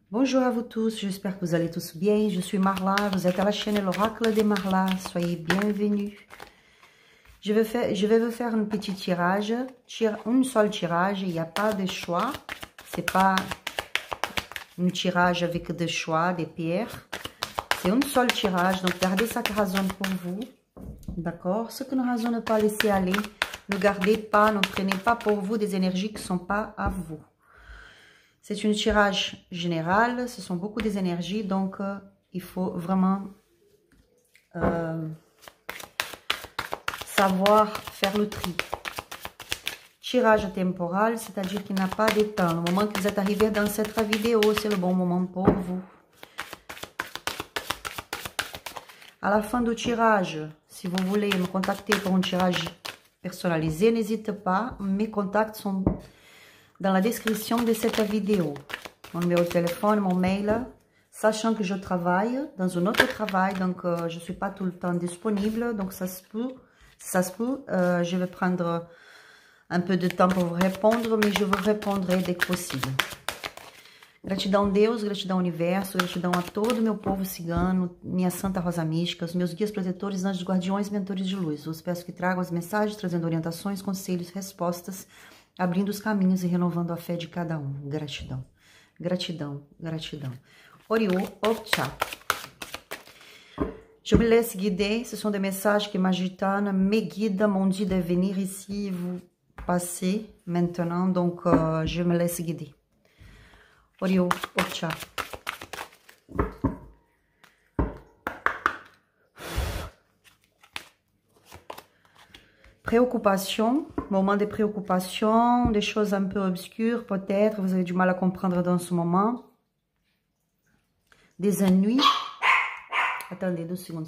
Bonjour à vous tous, j'espère que vous allez tous bien. Je suis Marla, vous êtes à la chaîne L'Oracle de Marla, soyez bienvenus. Je vais vous faire un petit tirage, un seul tirage, il n'y a pas de choix. C'est pas un tirage avec des choix, des pierres. C'est un seul tirage, donc gardez ça qui résonne pour vous. D'accord? Ce qui ne résonne pas, laissez aller. Ne gardez pas, ne prenez pas pour vous des énergies qui ne sont pas à vous. C'est un tirage général, ce sont beaucoup des énergies, donc il faut vraiment savoir faire le tri. Tirage temporal, c'est-à-dire qu'il n'a pas de temps. Le moment que vous êtes arrivé dans cette vidéo, c'est le bon moment pour vous. À la fin du tirage, si vous voulez me contacter pour un tirage personnalisé, n'hésitez pas, mes contacts sont dans la description de cette vidéo. Mon numéro de téléphone, mon mail, sachant que je travaille dans un autre travail, donc je ne suis pas tout le temps disponible, donc ça se peut, je vais prendre un peu de temps pour vous répondre, mais je vous répondrai dès que possible. Gratidão Deus, gratidão Universo, gratidão a todo o meu povo cigano, minha Santa Rosa Mística, os meus guias protetores, anjos guardiões, mentores de luz. Eu os peço que tragam as mensagens, trazendo orientações, conselhos, respostas, abrindo os caminhos e renovando a fé de cada um. Gratidão, gratidão, gratidão. Oriô, Opcha. Je me laisse guider, ce sont des messages que ma gitane me guide, m'ont dit de venir ici, vous passez maintenant, donc je me laisse guider. Oriô, Opcha. Préoccupation, moment de préoccupation, des choses un peu obscures peut-être, vous avez du mal à comprendre dans ce moment. Des ennuis. Attendez 2 secondes.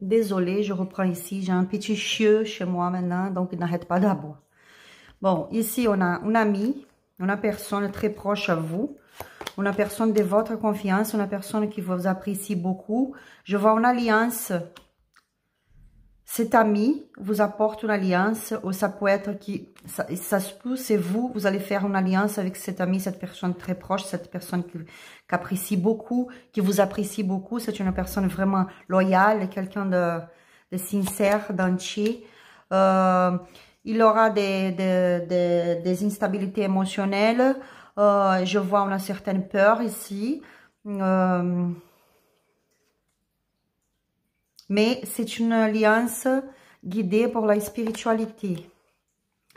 Désolée, je reprends ici, j'ai un petit chieux chez moi maintenant, donc il n'arrête pas d'aboyer. Bon, ici on a un ami, une personne très proche à vous, une personne de votre confiance, une personne qui vous apprécie beaucoup. Je vois une alliance. Cet ami vous apporte une alliance, ou ça peut être ça se peut, c'est vous, vous allez faire une alliance avec cet ami, cette personne très proche, cette personne qui apprécie beaucoup, qui vous apprécie beaucoup. C'est une personne vraiment loyale, quelqu'un de sincère, d'entier. Il aura des instabilités émotionnelles. Je vois une certaine peur ici. Mais c'est une alliance guidée pour la spiritualité.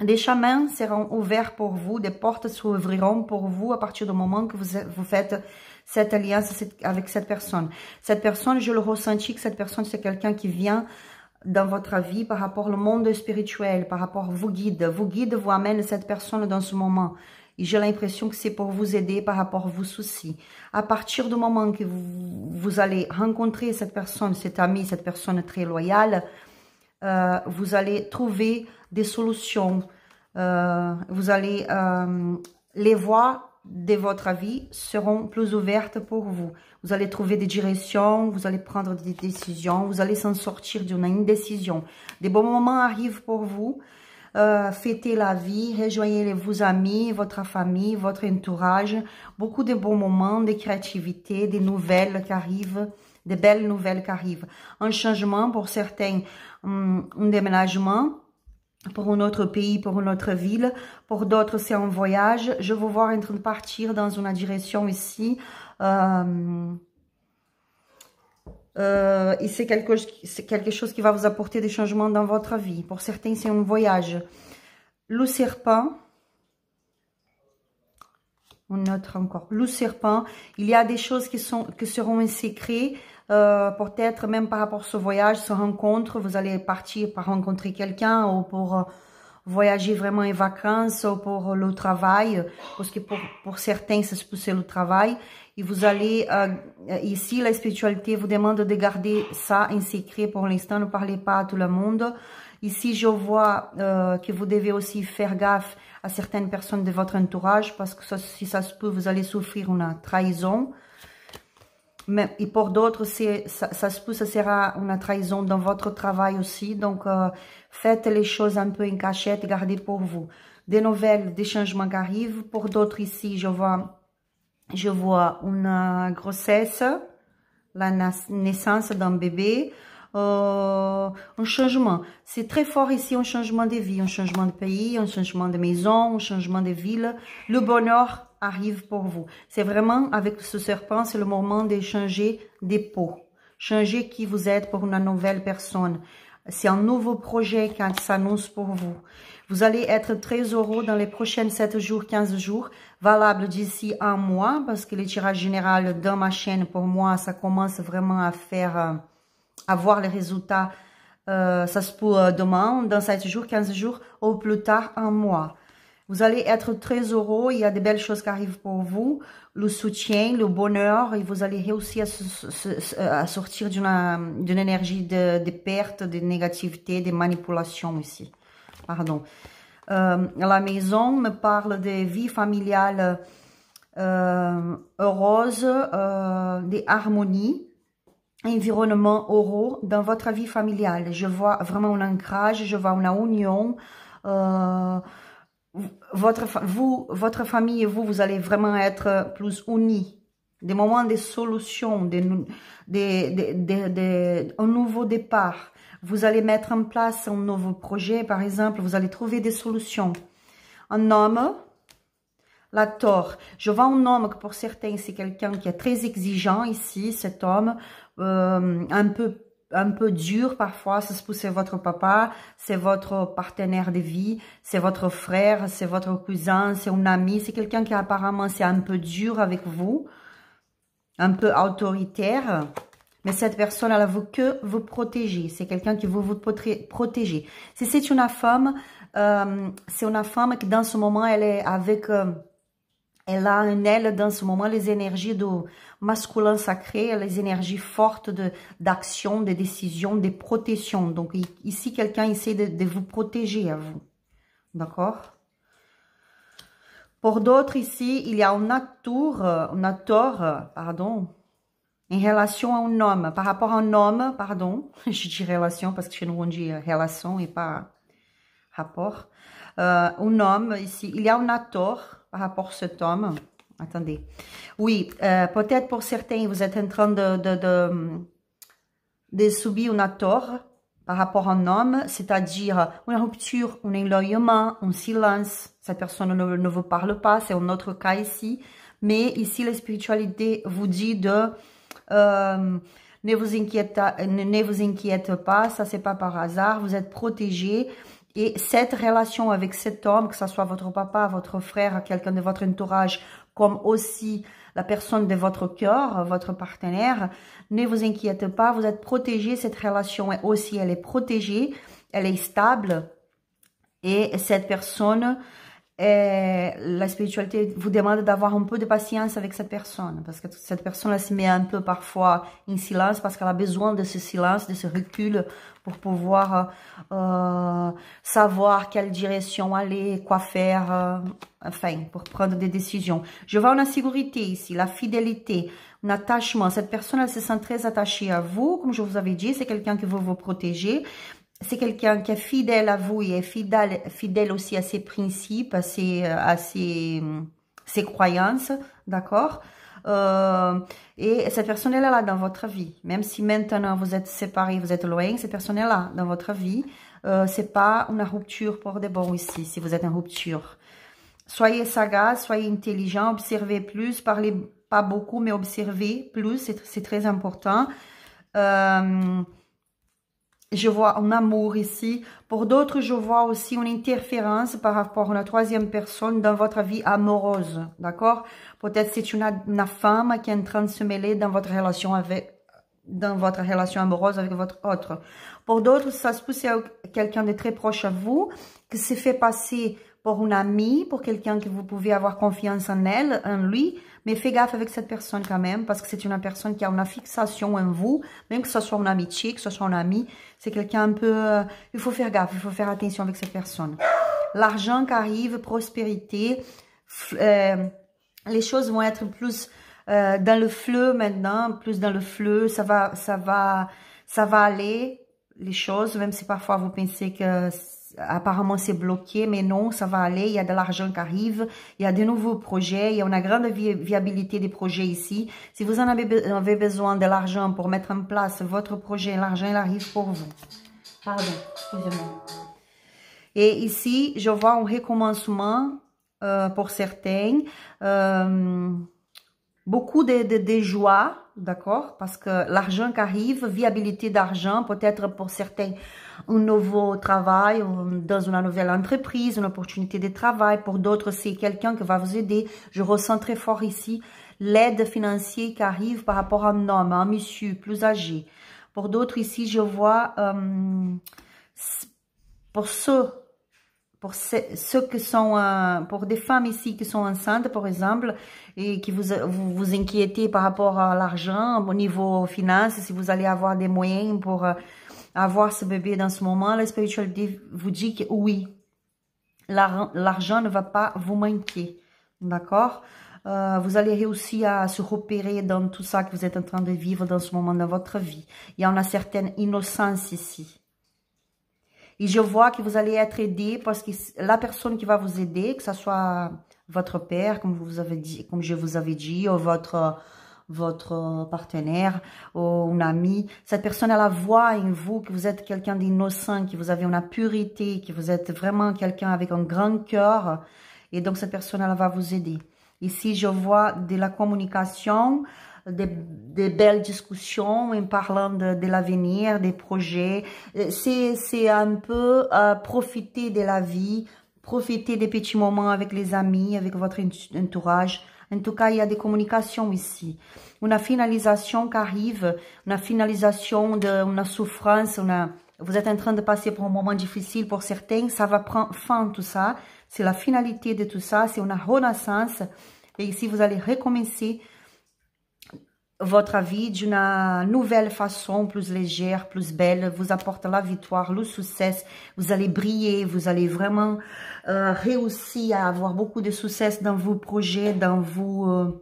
Des chemins seront ouverts pour vous, des portes s'ouvriront pour vous à partir du moment que vous faites cette alliance avec cette personne. Cette personne, je le ressenti que cette personne, c'est quelqu'un qui vient dans votre vie par rapport au monde spirituel, par rapport à vous guide, vous amène cette personne dans ce moment. Et j'ai l'impression que c'est pour vous aider par rapport à vos soucis. À partir du moment que vous allez rencontrer cette personne, cet ami, cette personne très loyale, vous allez trouver des solutions. Vous allez, les voies de votre vie seront plus ouvertes pour vous. Vous allez trouver des directions, vous allez prendre des décisions, vous allez s'en sortir d'une indécision. Des bons moments arrivent pour vous. Fêtez la vie, rejoignez vos amis, votre famille, votre entourage. Beaucoup de bons moments, de créativité, des nouvelles qui arrivent, des belles nouvelles qui arrivent. Un changement pour certains, un déménagement pour un autre pays, pour une autre ville. Pour d'autres, c'est un voyage. Je vous vois en train de partir dans une direction ici. Et c'est quelque chose qui va vous apporter des changements dans votre vie. Pour certains, c'est un voyage. Le serpent. Un autre encore. Le serpent. Il y a des choses qui seront un secret. Peut-être même par rapport à ce voyage, ce rencontre. Vous allez partir pour rencontrer quelqu'un ou pour voyager vraiment en vacances ou pour le travail. Parce que pour certains, c'est le travail. Et vous allez, ici, la spiritualité vous demande de garder ça en secret pour l'instant, ne parlez pas à tout le monde. Ici, je vois que vous devez aussi faire gaffe à certaines personnes de votre entourage, parce que si ça se peut, vous allez souffrir une trahison. Mais, et pour d'autres, ça se peut, ça sera une trahison dans votre travail aussi. Donc, faites les choses un peu en cachette, gardez pour vous. Des nouvelles, des changements qui arrivent. Pour d'autres ici, je vois Je vois une grossesse, la naissance d'un bébé, un changement. C'est très fort ici, un changement de vie, un changement de pays, un changement de maison, un changement de ville. Le bonheur arrive pour vous. C'est vraiment, avec ce serpent, c'est le moment de changer des peaux. Changer qui vous êtes pour une nouvelle personne. C'est un nouveau projet qui s'annonce pour vous. Vous allez être très heureux dans les prochaines 7 jours, 15 jours, valable d'ici un mois, parce que le tirage général dans ma chaîne, pour moi, ça commence vraiment à faire, à voir les résultats. Ça se peut demain, dans 7 jours, 15 jours, ou plus tard, un mois. Vous allez être très heureux, il y a de belles choses qui arrivent pour vous, le soutien, le bonheur, et vous allez réussir à sortir d'une énergie de perte, de négativité, de manipulation ici. Pardon. La maison me parle de vie familiale heureuse, d'harmonie, environnement heureux dans votre vie familiale. Je vois vraiment un ancrage, je vois une union. Votre famille et vous allez vraiment être plus unis. Des moments de solution, un nouveau départ. Vous allez mettre en place un nouveau projet, par exemple, vous allez trouver des solutions. Un homme, la Tour. Je vois un homme que pour certains, c'est quelqu'un qui est très exigeant ici, cet homme, un peu dur parfois, ça se peut c'est votre papa, c'est votre partenaire de vie, c'est votre frère, c'est votre cousin, c'est un ami, c'est quelqu'un qui apparemment c'est un peu dur avec vous, un peu autoritaire, mais cette personne elle veut que vous protéger, c'est quelqu'un qui veut vous protéger. Si c'est une femme, c'est une femme qui dans ce moment elle est avec... elle a en elle, dans ce moment, les énergies de masculin sacré, les énergies fortes d'action, de décision, de protection. Donc, ici, quelqu'un essaie de vous protéger à vous. D'accord? Pour d'autres, ici, il y a une tour, pardon, en relation à un homme. Par rapport à un homme, pardon, je dis relation parce que chez nous, on dit relation et pas rapport. Un homme, ici, il y a une tour par rapport à cet homme. Attendez. Oui, peut-être pour certains, vous êtes en train de subir une tort par rapport à un homme, c'est-à-dire une rupture, un éloignement, un silence. Cette personne ne vous parle pas, c'est un autre cas ici. Mais ici, la spiritualité vous dit de... ne vous inquiétez pas, ça c'est pas par hasard, vous êtes protégé. Et cette relation avec cet homme, que ce soit votre papa, votre frère, quelqu'un de votre entourage, comme aussi la personne de votre cœur, votre partenaire, ne vous inquiétez pas, vous êtes protégé. Cette relation aussi, elle est protégée, elle est stable. Et cette personne, la spiritualité vous demande d'avoir un peu de patience avec cette personne. Parce que cette personne, elle se met un peu parfois en silence parce qu'elle a besoin de ce silence, de ce recul pour pouvoir savoir quelle direction aller, quoi faire, enfin, pour prendre des décisions. Je vois une sécurité ici, la fidélité, un attachement. Cette personne, elle se sent très attachée à vous. Comme je vous avais dit, c'est quelqu'un qui veut vous protéger. C'est quelqu'un qui est fidèle à vous et est fidèle aussi à ses principes, à ses croyances, d'accord? Et cette personne est là dans votre vie. Même si maintenant vous êtes séparés, vous êtes loin, cette personne est là dans votre vie. C'est pas une rupture pour de bon ici, si vous êtes en rupture. Soyez sagace, soyez intelligent, observez plus, parlez pas beaucoup, mais observez plus, c'est très important. Je vois un amour ici. Pour d'autres, je vois aussi une interférence par rapport à une troisième personne dans votre vie amoureuse. D'accord? Peut-être c'est une femme qui est en train de se mêler dans votre relation amoureuse avec votre autre. Pour d'autres, ça se peut c'est quelqu'un de très proche à vous qui se fait passer pour une amie, pour quelqu'un que vous pouvez avoir confiance en elle, en lui, mais faites gaffe avec cette personne quand même, parce que c'est une personne qui a une fixation en vous, même que ce soit une amitié, que ce soit un ami, c'est quelqu'un un peu... il faut faire gaffe, il faut faire attention avec cette personne. L'argent qui arrive, prospérité, les choses vont être plus dans le fleu maintenant, plus dans le fleu, ça va aller, les choses, même si parfois vous pensez que apparemment c'est bloqué, mais non, ça va aller, il y a de l'argent qui arrive, il y a de nouveaux projets, il y a une grande viabilité des projets ici. Si vous en avez besoin de l'argent pour mettre en place votre projet, l'argent il arrive pour vous. Pardon, excusez-moi. Et ici, je vois un recommencement pour certains, beaucoup de joie, d'accord, parce que l'argent qui arrive, viabilité d'argent, peut-être pour certains, un nouveau travail dans une nouvelle entreprise, une opportunité de travail. Pour d'autres, c'est quelqu'un qui va vous aider. Je ressens très fort ici l'aide financière qui arrive par rapport à un homme, à un monsieur plus âgé. Pour d'autres, ici, je vois, pour ceux qui sont, pour des femmes ici qui sont enceintes, par exemple, et qui vous inquiétez par rapport à l'argent, au niveau finance, si vous allez avoir des moyens pour avoir ce bébé dans ce moment, la spiritualité vous dit que oui, l'argent ne va pas vous manquer, d'accord? Vous allez réussir à se repérer dans tout ça que vous êtes en train de vivre dans ce moment de votre vie. Il y a une certaine innocence ici. Et je vois que vous allez être aidé parce que la personne qui va vous aider, que ce soit votre père, comme je vous avais dit, ou votre partenaire, ou un ami, cette personne, elle voit en vous que vous êtes quelqu'un d'innocent, que vous avez une purité, que vous êtes vraiment quelqu'un avec un grand cœur. Et donc, cette personne, elle va vous aider. Ici, je vois de la communication, des belles discussions en parlant de l'avenir, des projets. C'est un peu profiter de la vie, profiter des petits moments avec les amis, avec votre entourage. En tout cas, il y a des communications ici. Une finalisation qui arrive, une finalisation d'une souffrance. Vous êtes en train de passer pour un moment difficile pour certains. Ça va prendre fin, tout ça. C'est la finalité de tout ça. C'est une renaissance. Et ici, vous allez recommencer votre vie d'une nouvelle façon, plus légère, plus belle, vous apporte la victoire, le succès, vous allez briller, vous allez vraiment réussir à avoir beaucoup de succès dans vos projets, dans ce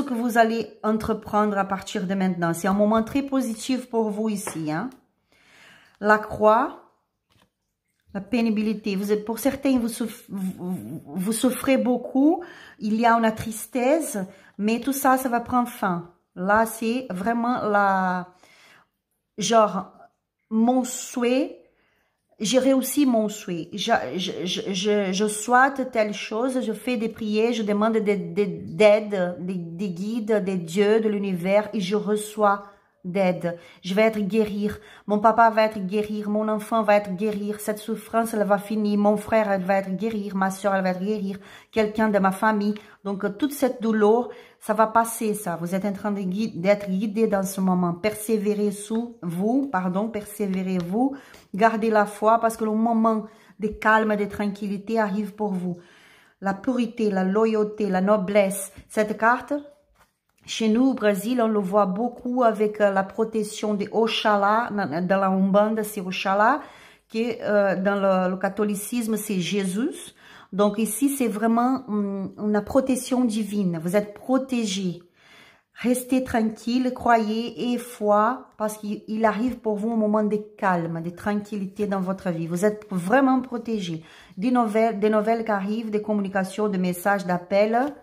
que vous allez entreprendre à partir de maintenant. C'est un moment très positif pour vous ici, hein. La croix, la pénibilité. Pour certains, vous souffrez beaucoup. Il y a une tristesse, mais tout ça, ça va prendre fin. Là, c'est vraiment genre, mon souhait, j'ai réussi mon souhait. Je souhaite telle chose, je fais des prières, je demande d'aide, des guides, des dieux, de l'univers, et je reçois d'aide. Je vais être guérir. Mon papa va être guérir. Mon enfant va être guérir. Cette souffrance, elle va finir. Mon frère, elle va être guérir. Ma soeur, elle va être guérir. Quelqu'un de ma famille. Donc, toute cette douleur, ça va passer, ça. Vous êtes en train d'être guidé dans ce moment. Persévérez-vous. Gardez la foi parce que le moment de calme, de tranquillité arrive pour vous. La pureté, la loyauté, la noblesse. Cette carte, chez nous, au Brésil, on le voit beaucoup avec la protection de Oxalá. Dans la Umbanda, c'est Oxalá. Dans le catholicisme, c'est Jésus. Donc ici, c'est vraiment une protection divine. Vous êtes protégés. Restez tranquille, croyez et foi, parce qu'il arrive pour vous un moment de calme, de tranquillité dans votre vie. Vous êtes vraiment protégés. Des nouvelles qui arrivent, des communications, des messages, d'appels.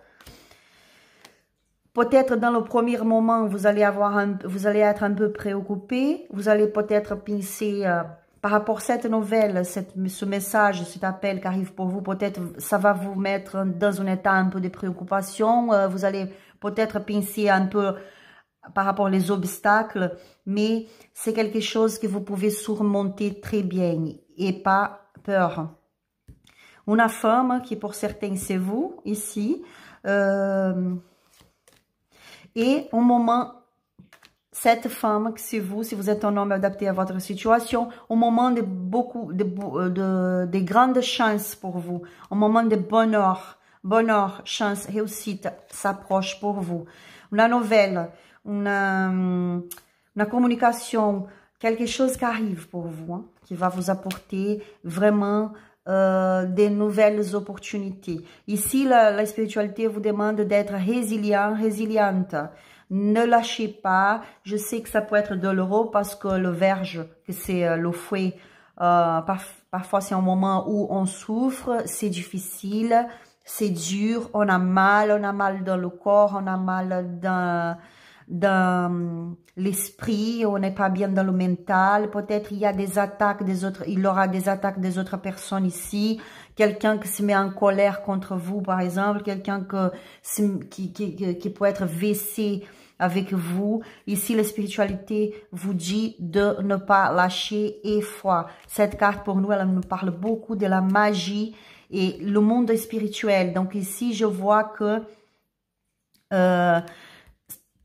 Peut-être dans le premier moment, vous allez être un peu préoccupé. Vous allez peut-être penser par rapport à cette nouvelle, ce message, cet appel qui arrive pour vous. Peut-être ça va vous mettre dans un état un peu de préoccupation. Vous allez peut-être penser un peu par rapport aux obstacles. Mais c'est quelque chose que vous pouvez surmonter très bien et pas peur. Une femme qui pour certains c'est vous ici. Et au moment, cette femme, c'est vous, si vous êtes un homme adapté à votre situation, au moment de de grandes chances pour vous, au moment de bonheur, chance, réussite s'approche pour vous. Une nouvelle, une communication, quelque chose qui arrive pour vous, hein, qui va vous apporter vraiment des nouvelles opportunités. Ici, la spiritualité vous demande d'être résiliente. Ne lâchez pas. Je sais que ça peut être douloureux parce que le verge, que c'est le fouet, parfois c'est un moment où on souffre, c'est difficile, c'est dur, on a mal dans le corps, on a mal dans l'esprit, on n'est pas bien dans le mental. Peut-être il y a des attaques des autres, il y aura des attaques des autres personnes ici. Quelqu'un qui se met en colère contre vous, par exemple, quelqu'un qui peut être vexé avec vous. Ici, la spiritualité vous dit de ne pas lâcher et foi. Cette carte, pour nous, elle nous parle beaucoup de la magie et le monde spirituel. Donc ici, je vois que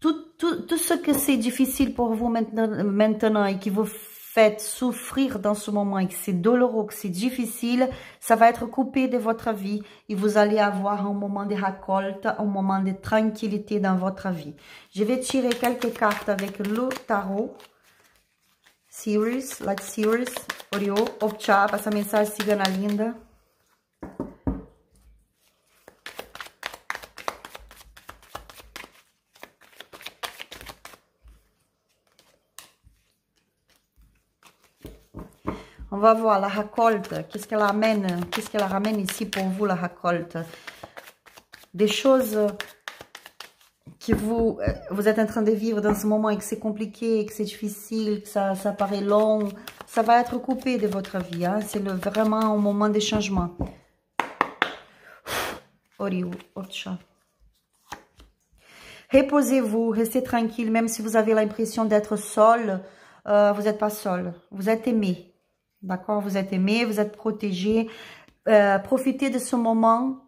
tout ce que c'est difficile pour vous maintenant et qui vous fait souffrir dans ce moment et que c'est douloureux, que c'est difficile, ça va être coupé de votre vie et vous allez avoir un moment de récolte, un moment de tranquillité dans votre vie. Je vais tirer quelques cartes avec le tarot. Series, like series, Oreo, Opcha, passa mensagem cigana linda. On va voir la récolte, qu'est-ce qu'elle amène, qu'est-ce qu'elle ramène ici pour vous, la récolte. Des choses que vous êtes en train de vivre dans ce moment et que c'est compliqué, que c'est difficile, que ça paraît long. Ça va être coupé de votre vie, hein? C'est vraiment un moment de changement. Reposez-vous, restez tranquille, même si vous avez l'impression d'être seul, vous n'êtes pas seul, vous êtes aimé. D'accord, vous êtes aimé, vous êtes protégé. Profitez de ce moment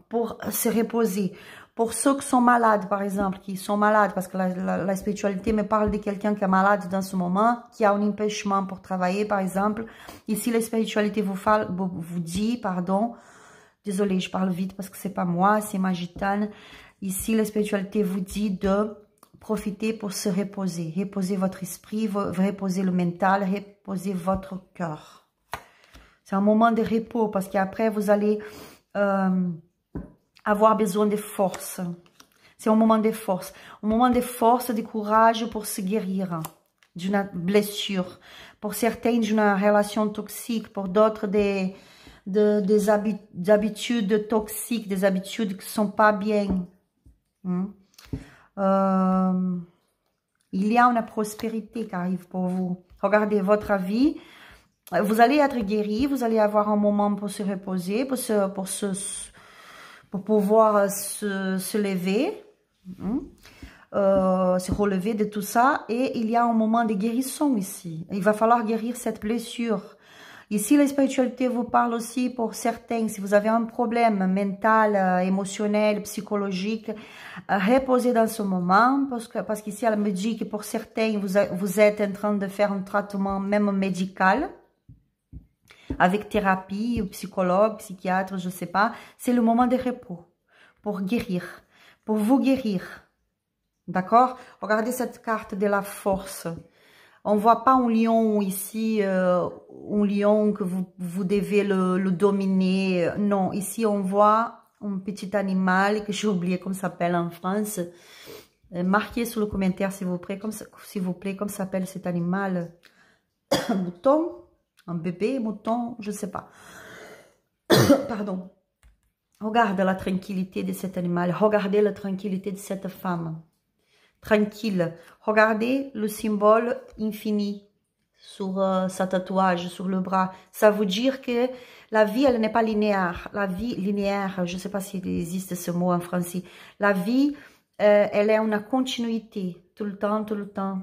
pour se reposer. Pour ceux qui sont malades, par exemple, qui sont malades, parce que la spiritualité me parle de quelqu'un qui est malade dans ce moment, qui a un empêchement pour travailler, par exemple. Ici, la spiritualité vous dit, pardon, désolée, je parle vite parce que c'est pas moi, c'est ma gitane. Ici, la spiritualité vous dit de profitez pour se reposer. Reposez votre esprit, reposez le mental, reposez votre cœur. C'est un moment de repos parce qu'après, vous allez avoir besoin de force. C'est un moment de force. Un moment de force, de courage pour se guérir d'une blessure. Pour certains, d'une relation toxique. Pour d'autres, des habitudes toxiques, des habitudes qui ne sont pas bien. Il y a une prospérité qui arrive pour vous. Regardez votre vie. Vous allez être guéri. Vous allez avoir un moment pour se reposer, pour pouvoir se lever, se relever de tout ça. Et il y a un moment de guérison ici. Il va falloir guérir cette blessure. Ici, la spiritualité vous parle aussi pour certains, si vous avez un problème mental, émotionnel, psychologique, reposez dans ce moment, parce qu'ici, elle me dit que pour certains, vous êtes en train de faire un traitement même médical, avec thérapie, psychologue, psychiatre, je ne sais pas. C'est le moment de repos, pour guérir, pour vous guérir. D'accord? Regardez cette carte de la force. On ne voit pas un lion ici, un lion que vous devez le dominer. Non, ici on voit un petit animal que j'ai oublié comment ça s'appelle en France. Marquez sur le commentaire s'il vous plaît, comment s'appelle cet animal. Un mouton, un bébé, mouton, je ne sais pas. Pardon. Regardez la tranquillité de cet animal, regardez la tranquillité de cette femme. Tranquille. Regardez le symbole infini sur sa tatouage, sur le bras. Ça veut dire que la vie, elle n'est pas linéaire. La vie linéaire, je ne sais pas s'il existe ce mot en français. La vie, elle est une continuité, tout le temps, tout le temps.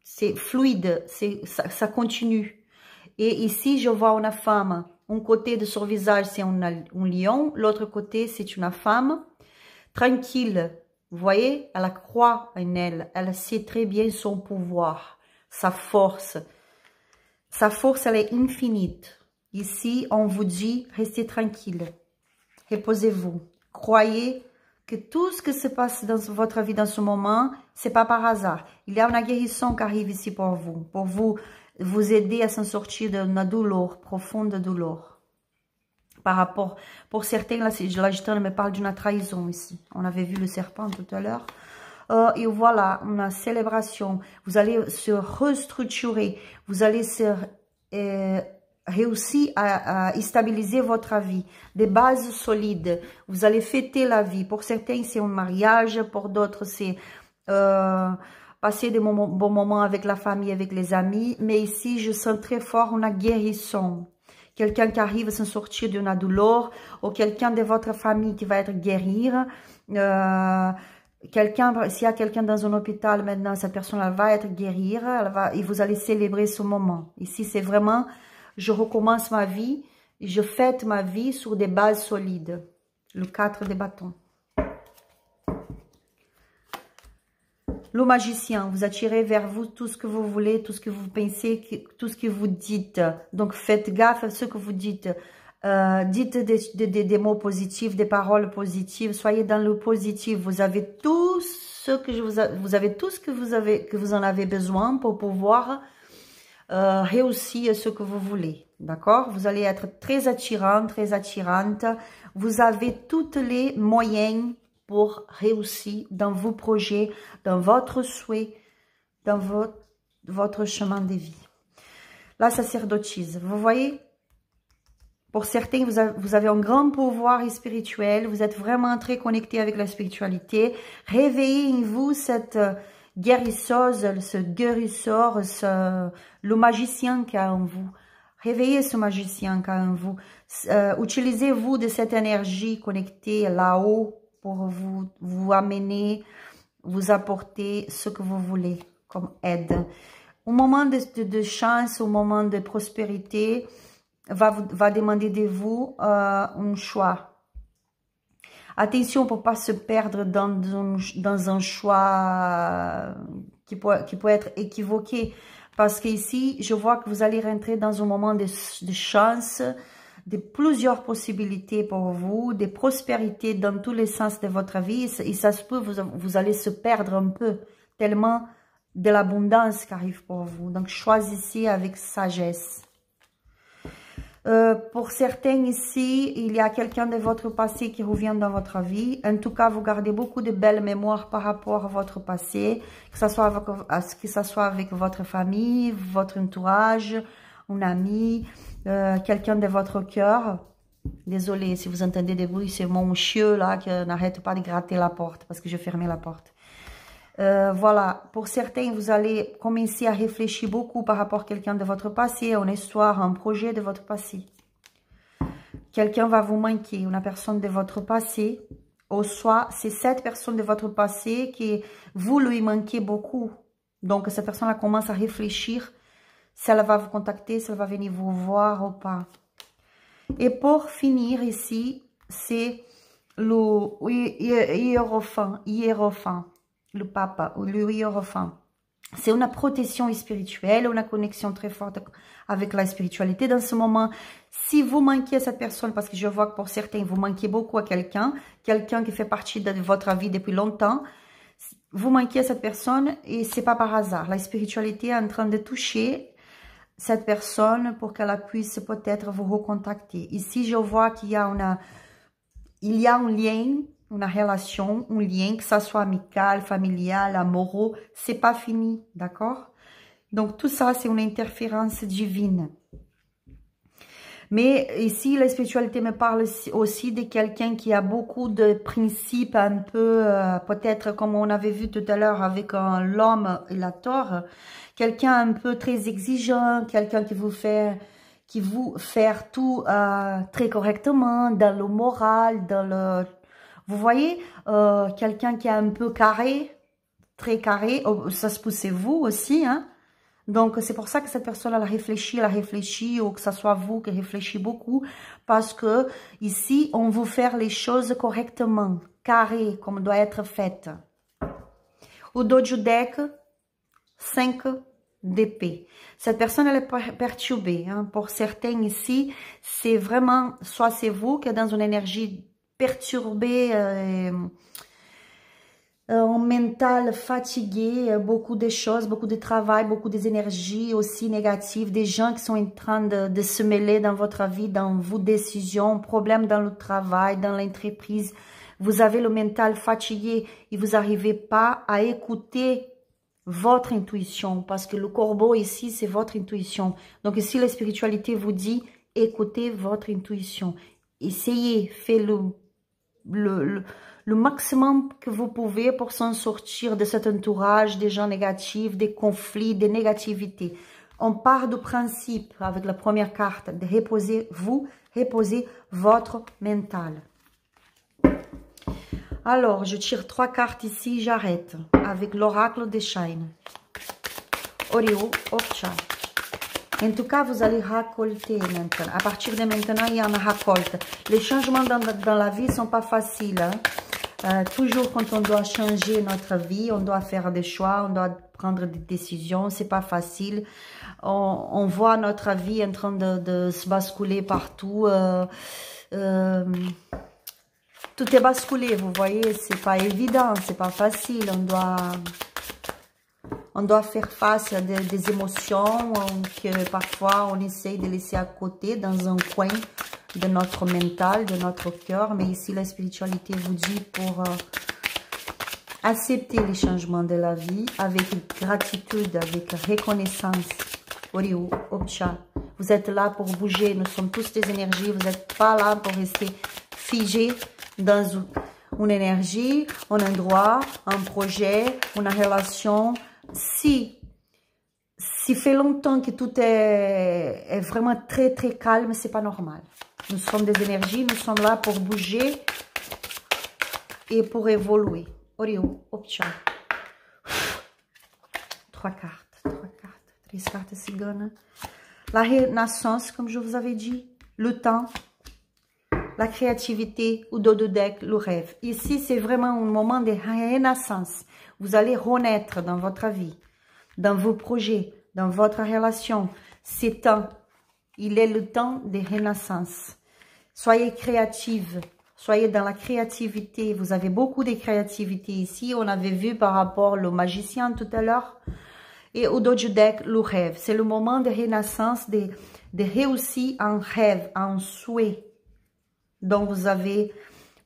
C'est fluide, ça continue. Et ici, je vois une femme. Un côté de son visage, c'est un lion. L'autre côté, c'est une femme. Tranquille. Vous voyez, elle croit en elle. Elle sait très bien son pouvoir, sa force. Sa force, elle est infinie. Ici, on vous dit, restez tranquille. Reposez-vous. Croyez que tout ce qui se passe dans votre vie dans ce moment, c'est pas par hasard. Il y a une guérison qui arrive ici pour vous aider à s'en sortir d'une douleur, profonde douleur. Par rapport, pour certains, là, la gitane me parle d'une trahison ici. On avait vu le serpent tout à l'heure. Et voilà, une célébration. Vous allez se restructurer. Vous allez réussir à stabiliser votre vie. Des bases solides. Vous allez fêter la vie. Pour certains, c'est un mariage. Pour d'autres, c'est passer des bons moments avec la famille, avec les amis. Mais ici, je sens très fort une guérison. Quelqu'un qui arrive à s'en sortir d'une douleur, ou quelqu'un de votre famille qui va être guérir. S'il y a quelqu'un dans un hôpital maintenant, cette personne elle va être guérie, et vous allez célébrer ce moment. Ici, c'est vraiment, je recommence ma vie, je fête ma vie sur des bases solides. Le 4 des bâtons. Le magicien, vous attirez vers vous tout ce que vous voulez, tout ce que vous pensez, tout ce que vous dites. Donc, faites gaffe à ce que vous dites. Dites des mots positifs, des paroles positives. Soyez dans le positif. Vous avez tout ce que vous en avez besoin pour pouvoir réussir ce que vous voulez. D'accord? Vous allez être très attirant, très attirante. Vous avez tous les moyens pour réussir dans vos projets, dans votre souhait, dans votre chemin de vie. La sacerdotise, vous voyez, pour certains, vous avez un grand pouvoir spirituel, vous êtes vraiment très connecté avec la spiritualité. Réveillez en vous cette guérisseuse, ce guérisseur, le magicien qu'il y a en vous. Réveillez ce magicien qu'il y a en vous. Utilisez-vous de cette énergie connectée là-haut, pour vous amener, vous apporter ce que vous voulez comme aide. Au moment de chance, au moment de prospérité, va demander de vous un choix. Attention pour ne pas se perdre dans un choix qui peut être équivoqué. Parce qu'ici, je vois que vous allez rentrer dans un moment de chance, de plusieurs possibilités pour vous, des prospérités dans tous les sens de votre vie. Et ça se peut, vous allez se perdre un peu, tellement de l'abondance qui arrive pour vous. Donc, choisissez avec sagesse. Pour certains ici, il y a quelqu'un de votre passé qui revient dans votre vie. En tout cas, vous gardez beaucoup de belles mémoires par rapport à votre passé, que ce soit avec votre famille, votre entourage, un ami, quelqu'un de votre cœur. Désolée si vous entendez des bruits, c'est mon chiot là qui n'arrête pas de gratter la porte parce que je fermais la porte. Voilà, pour certains, vous allez commencer à réfléchir beaucoup par rapport à quelqu'un de votre passé, une histoire, un projet de votre passé. Quelqu'un va vous manquer, une personne de votre passé, ou soit c'est cette personne de votre passé qui vous lui manquez beaucoup. Donc, cette personne-là commence à réfléchir si elle va vous contacter, si elle va venir vous voir ou pas. Et pour finir ici, c'est le hiérophant, le papa ou le hiérophant. C'est une protection spirituelle, une connexion très forte avec la spiritualité. Dans ce moment, si vous manquez à cette personne, parce que je vois que pour certains, vous manquez beaucoup à quelqu'un qui fait partie de votre vie depuis longtemps, vous manquez à cette personne et c'est pas par hasard. La spiritualité est en train de toucher cette personne pour qu'elle puisse peut-être vous recontacter. Ici, je vois qu'il y a un lien, une relation, un lien, que ça soit amical, familial, amoureux, c'est pas fini, d'accord? Donc, tout ça, c'est une interférence divine. Mais ici, la spiritualité me parle aussi de quelqu'un qui a beaucoup de principes un peu, peut-être comme on avait vu tout à l'heure avec l'homme et la torre, quelqu'un un peu très exigeant, quelqu'un qui vous fait tout très correctement, dans le moral, dans le... Vous voyez, quelqu'un qui est un peu carré, très carré, ça se peut c'est vous aussi, hein. Donc, c'est pour ça que cette personne, elle réfléchit, ou que ce soit vous qui réfléchissez beaucoup, parce que ici, on veut faire les choses correctement, carré, comme doit être fait. Au dos du deck, 5 d'épée. Cette personne, elle est perturbée. Hein. Pour certains ici, c'est vraiment, soit c'est vous qui êtes dans une énergie perturbée, un mental fatigué, beaucoup de choses, beaucoup de travail, beaucoup d'énergie aussi négative, des gens qui sont en train de se mêler dans votre vie, dans vos décisions, problèmes dans le travail, dans l'entreprise. Vous avez le mental fatigué et vous n'arrivez pas à écouter votre intuition, parce que le corbeau ici, c'est votre intuition. Donc ici, la spiritualité vous dit, écoutez votre intuition. Essayez, faites le maximum que vous pouvez pour s'en sortir de cet entourage, des gens négatifs, des conflits, des négativités. On part du principe, avec la première carte, de reposer votre mental. Alors, je tire 3 cartes ici, j'arrête. Avec l'oracle de Shine. Oriou, Opcha. En tout cas, vous allez récolter maintenant. À partir de maintenant, il y a une récolte. Les changements dans la vie ne sont pas faciles. Hein. Toujours quand on doit changer notre vie, on doit faire des choix, on doit prendre des décisions. C'est pas facile. On voit notre vie en train de se basculer partout. Tout est basculé, vous voyez, c'est pas évident, c'est pas facile. On doit faire face à des émotions que parfois on essaye de laisser à côté dans un coin de notre mental, de notre cœur. Mais ici, la spiritualité vous dit pour accepter les changements de la vie avec gratitude, avec reconnaissance. Oriou, Opcha. Vous êtes là pour bouger, nous sommes tous des énergies, vous n'êtes pas là pour rester figé dans une énergie, un endroit, un projet, une relation. Si fait longtemps que tout est vraiment très calme, c'est pas normal. Nous sommes des énergies, nous sommes là pour bouger et pour évoluer. Oriou, Opcha. 3 cartes, 3 cartes ciganes. La renaissance, comme je vous avais dit, le temps, la créativité, ou dos de deck, le rêve. Ici, c'est vraiment un moment de renaissance. Vous allez renaître dans votre vie, dans vos projets, dans votre relation. C'est temps. Il est le temps de renaissance. Soyez créative. Soyez dans la créativité. Vous avez beaucoup de créativité ici. On avait vu par rapport au magicien tout à l'heure. Et au dos du deck, le rêve. C'est le moment de renaissance, de réussir un rêve, un souhait. Donc, vous avez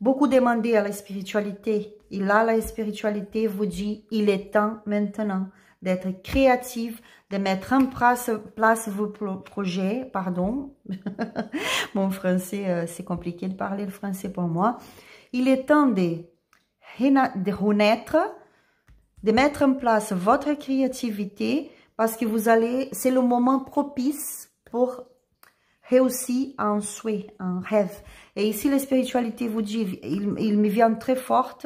beaucoup demandé à la spiritualité. Et là, la spiritualité vous dit, il est temps maintenant d'être créatif, de mettre en place vos projets. Pardon, mon français, c'est compliqué de parler le français pour moi. Il est temps de renaître, de mettre en place votre créativité parce que vous allez, c'est le moment propice pour réussir un souhait, un rêve. Et ici, la spiritualité vous dit, il me vient très forte.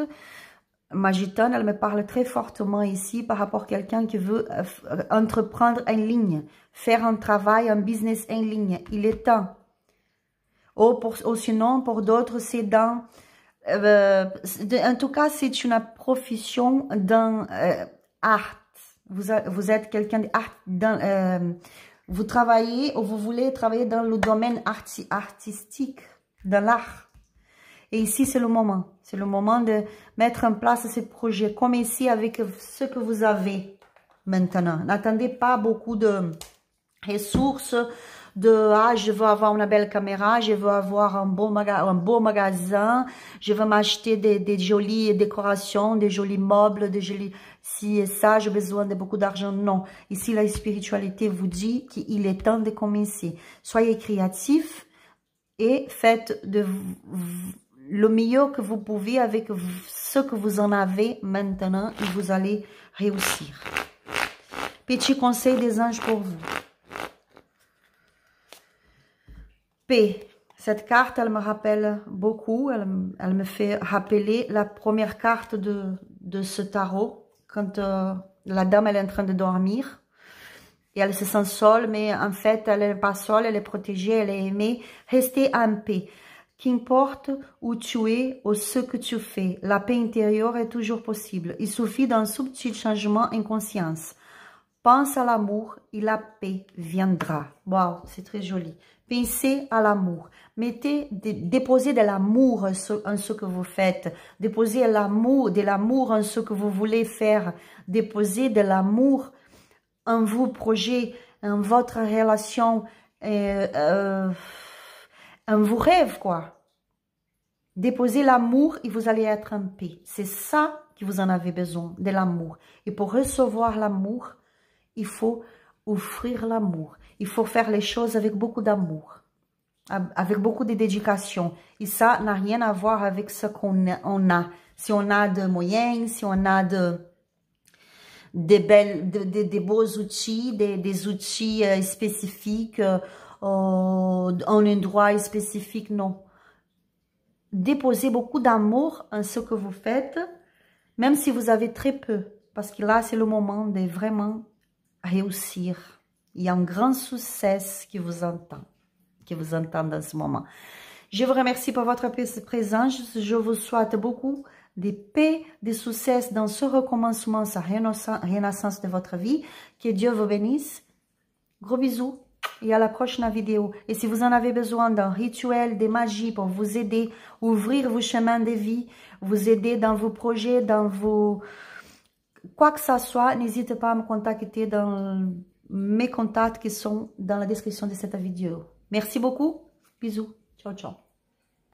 Ma gitane, elle me parle très fortement ici par rapport à quelqu'un qui veut entreprendre en ligne, faire un travail, un business en ligne. Il est temps. Ou sinon, pour d'autres, c'est dans... en tout cas, c'est une profession dans art. Vous êtes quelqu'un d'art. Vous travaillez ou vous voulez travailler dans le domaine artistique, dans l'art. Et ici, c'est le moment. C'est le moment de mettre en place ces projets. Comme ici, avec ce que vous avez maintenant. N'attendez pas beaucoup de ressources, je veux avoir une belle caméra, je veux avoir un beau magasin, je veux m'acheter des jolies décorations, des jolis meubles, des jolis ci et ça, j'ai besoin de beaucoup d'argent. Non, ici la spiritualité vous dit qu'il est temps de commencer. Soyez créatifs et faites le meilleur que vous pouvez avec ce que vous en avez maintenant et vous allez réussir. Petit conseil des anges pour vous. P. Cette carte, elle me rappelle beaucoup. Elle me fait rappeler la première carte de ce tarot. Quand la dame, elle est en train de dormir. Et elle se sent seule, mais en fait, elle n'est pas seule, elle est protégée, elle est aimée. Restez en paix. Qu'importe où tu es ou ce que tu fais, la paix intérieure est toujours possible. Il suffit d'un subtil changement en conscience. Pense à l'amour et la paix viendra. Waouh, c'est très joli. Pensez à l'amour. Déposez de l'amour en ce que vous faites. Déposez de l'amour en ce que vous voulez faire. Déposez de l'amour en vos projets, en votre relation, en vos rêves, quoi. Déposez l'amour et vous allez être en paix. C'est ça que vous en avez besoin, de l'amour. Et pour recevoir l'amour, il faut offrir l'amour. Il faut faire les choses avec beaucoup d'amour, avec beaucoup de dédication. Et ça n'a rien à voir avec ce qu'on a. Si on a de moyens, si on a des beaux outils, des outils spécifiques, en endroit spécifique, non. Déposez beaucoup d'amour en ce que vous faites, même si vous avez très peu, parce que là, c'est le moment de vraiment réussir. Il y a un grand succès qui vous entend dans ce moment. Je vous remercie pour votre présence. Je vous souhaite beaucoup de paix, de succès dans ce recommencement, sa renaissance de votre vie. Que Dieu vous bénisse. Gros bisous et à la prochaine vidéo. Et si vous en avez besoin d'un rituel, de magie pour vous aider, ouvrir vos chemins de vie, vous aider dans vos projets, dans vos... Quoi que ce soit, n'hésitez pas à me contacter dans mes contacts qui sont dans la description de cette vidéo. Merci beaucoup. Bisous. Ciao, ciao.